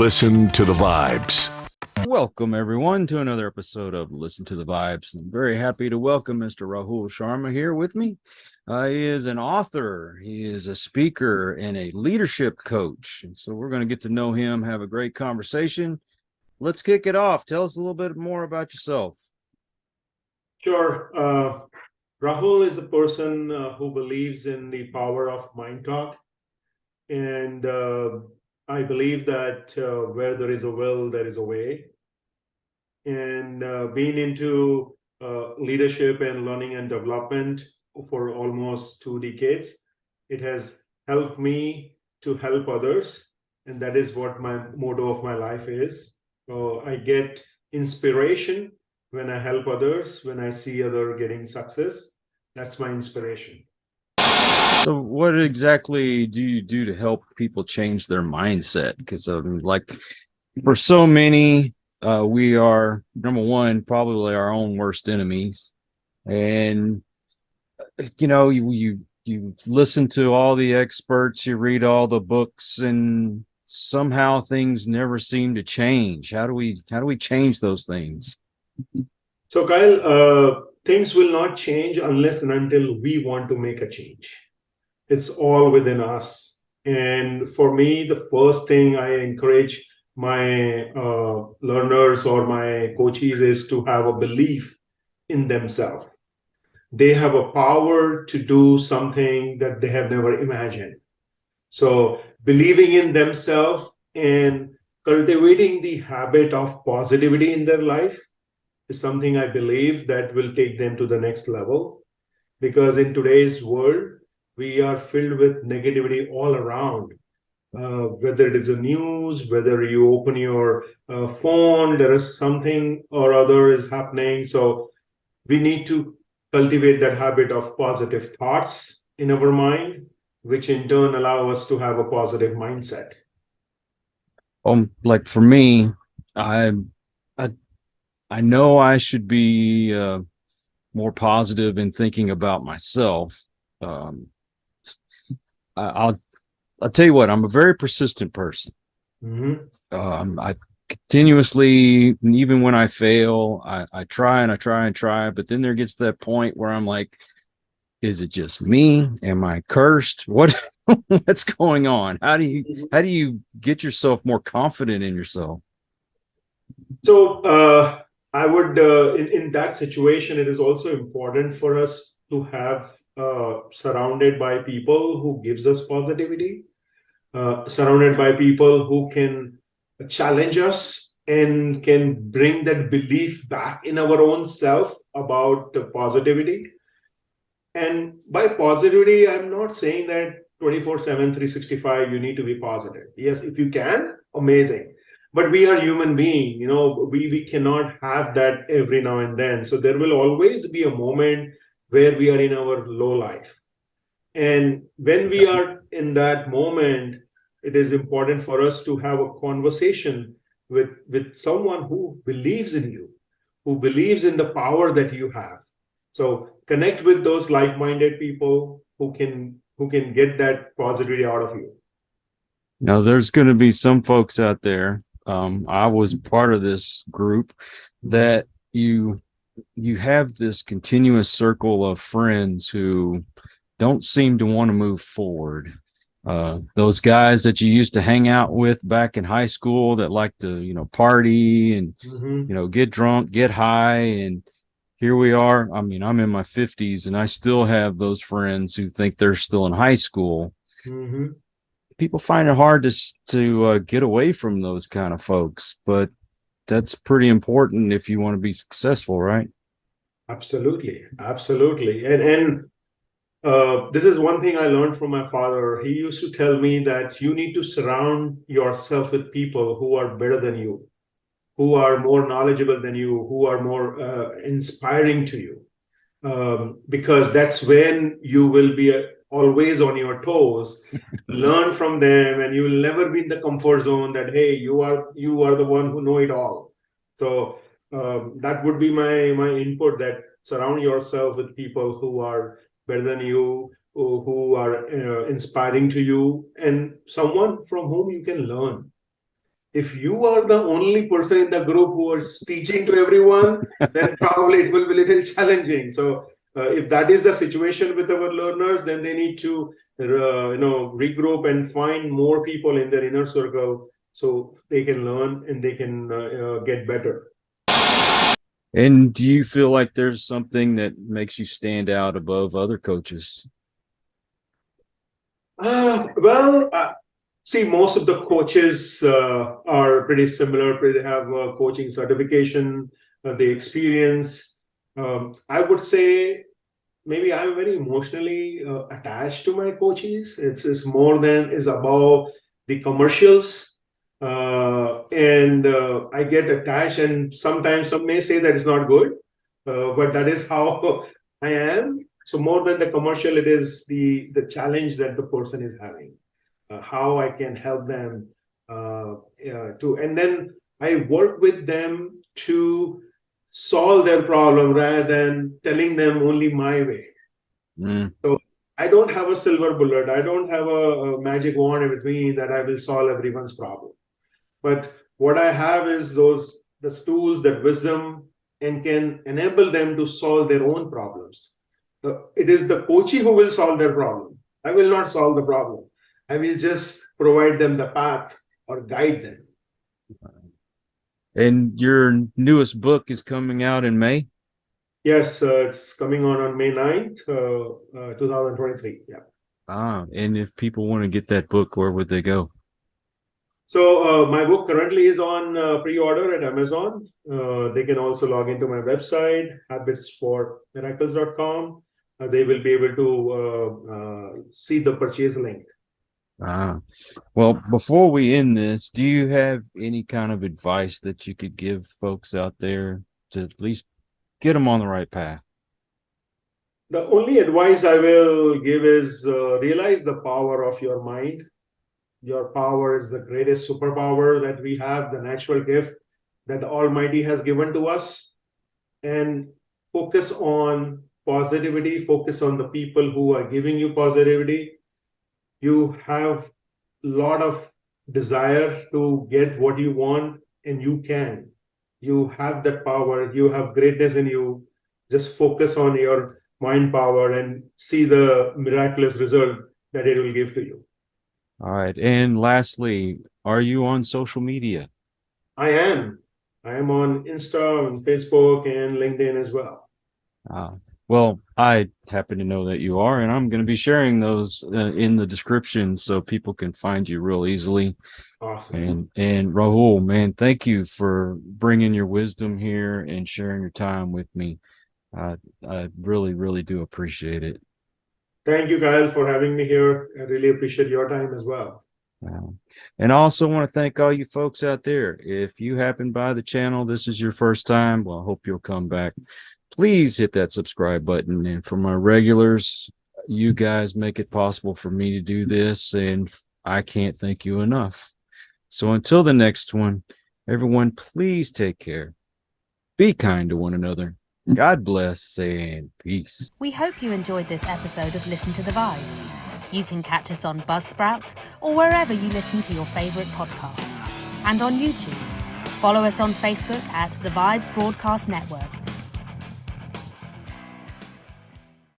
Listen to the Vibes. Welcome, everyone, to another episode of Listen to the Vibes. I'm very happy to welcome Mr. Rahul Sharma here with me. He is an author, he is a speaker, and a leadership coach. And so we're going to get to know him, have a great conversation. Let's kick it off. Tell us a little bit more about yourself. Sure. Rahul is a person who believes in the power of mind talk. And I believe that where there is a will, there is a way. And being into leadership and learning and development for almost 2 decades, it has helped me to help others. And that is what my motto of my life is. So I get inspiration when I help others, when I see others getting success. That's my inspiration. So what exactly do you do to help people change their mindset? Because for so many, we are, number one, probably our own worst enemies. And, you listen to all the experts, you read all the books, and somehow things never seem to change. How do we change those things? So Kyle, things will not change unless and until we want to make a change. It's all within us. And for me, the first thing I encourage my learners or my coaches is to have a belief in themselves. They have a power to do something that they have never imagined. So believing in themselves and cultivating the habit of positivity in their life is something I believe that will take them to the next level. Because in today's world, we are filled with negativity all around. Whether it is the news, whether you open your phone, there is something or other is happening. So we need to cultivate that habit of positive thoughts in our mind, which in turn allow us to have a positive mindset. Like for me, I I know I should be more positive in thinking about myself. I'll tell you what, I'm a very persistent person. I continuously, even when I fail, I try and I try and try, but then there gets that point where I'm like, is it just me? Am I cursed? What's going on? How do you get yourself more confident in yourself? So I would, in that situation, it is also important for us to have surrounded by people who gives us positivity, surrounded by people who can challenge us and can bring that belief back in our own self about positivity. And by positivity, I'm not saying that 24/7, 365, you need to be positive. Yes, if you can, amazing. But we are human beings, we cannot have that every now and then. So there will always be a moment where we are in our low life. And when we are in that moment, it is important for us to have a conversation with someone who believes in you, who believes in the power that you have. So connect with those like-minded people who can get that positivity out of you. Now, there's going to be some folks out there. I was part of this group that you have this continuous circle of friends who don't seem to want to move forward. Those guys that you used to hang out with back in high school that like to, party and, get drunk, get high. And here we are. I mean, I'm in my 50s and I still have those friends who think they're still in high school. People find it hard to get away from those kind of folks, but that's pretty important if you want to be successful, right? Absolutely. And this is one thing I learned from my father. He used to tell me that you need to surround yourself with people who are better than you, who are more knowledgeable than you, who are more inspiring to you, because that's when you will be always on your toes. Learn from them, and you will never be in the comfort zone that, hey, you are the one who know it all. So that would be my input, that surround yourself with people who are better than you, who are inspiring to you, and someone from whom you can learn. If you are the only person in the group who is teaching to everyone, then probably it will be a little challenging. So if that is the situation with our learners, then they need to regroup and find more people in their inner circle so they can learn and they can get better. And do you feel like there's something that makes you stand out above other coaches? See, most of the coaches are pretty similar. They have coaching certification, the experience. I would say maybe I'm very emotionally attached to my coaches. It's more than is above the commercials. And I get attached, and sometimes some may say that it's not good, but that is how I am. So more than the commercial, it is the challenge that the person is having, how I can help them and then I work with them to solve their problem rather than telling them only my way. So I don't have a silver bullet. I don't have a magic wand with me that I will solve everyone's problem. But what I have is the tools, that wisdom, and can enable them to solve their own problems. It is the coachee who will solve their problem. I will not solve the problem. I will just provide them the path or guide them. And your newest book is coming out in May? Yes, it's coming on May 9th, 2023. Yeah. And if people want to get that book, where would they go? So my book currently is on pre-order at Amazon. They can also log into my website, habitsformiracles.com. They will be able to see the purchase link. Well, before we end this, do you have any kind of advice that you could give folks out there to at least get them on the right path? The only advice I will give is realize the power of your mind. Your power is the greatest superpower that we have, the natural gift that the Almighty has given to us. And focus on positivity, focus on the people who are giving you positivity. You have a lot of desire to get what you want, and you can. You have that power. You have greatness in you. Just focus on your mind power and see the miraculous result that it will give to you. All right. And lastly, are you on social media? I am. I am on Insta, on Facebook, and LinkedIn as well. Well, I happen to know that you are, and I'm going to be sharing those in the description so people can find you real easily. Awesome. And Rahul, man, thank you for bringing your wisdom here and sharing your time with me. I really, really do appreciate it. Thank you, Kyle, for having me here. I really appreciate your time as well. And I also want to thank all you folks out there. If you happen by the channel, this is your first time, well, I hope you'll come back. Please hit that subscribe button. And for my regulars, you guys make it possible for me to do this, and I can't thank you enough. So until the next one, everyone, please take care. Be kind to one another. God bless and peace. We hope you enjoyed this episode of Listen to the Vibes. You can catch us on Buzzsprout or wherever you listen to your favorite podcasts, and on YouTube. Follow us on Facebook at The Vibes Broadcast Network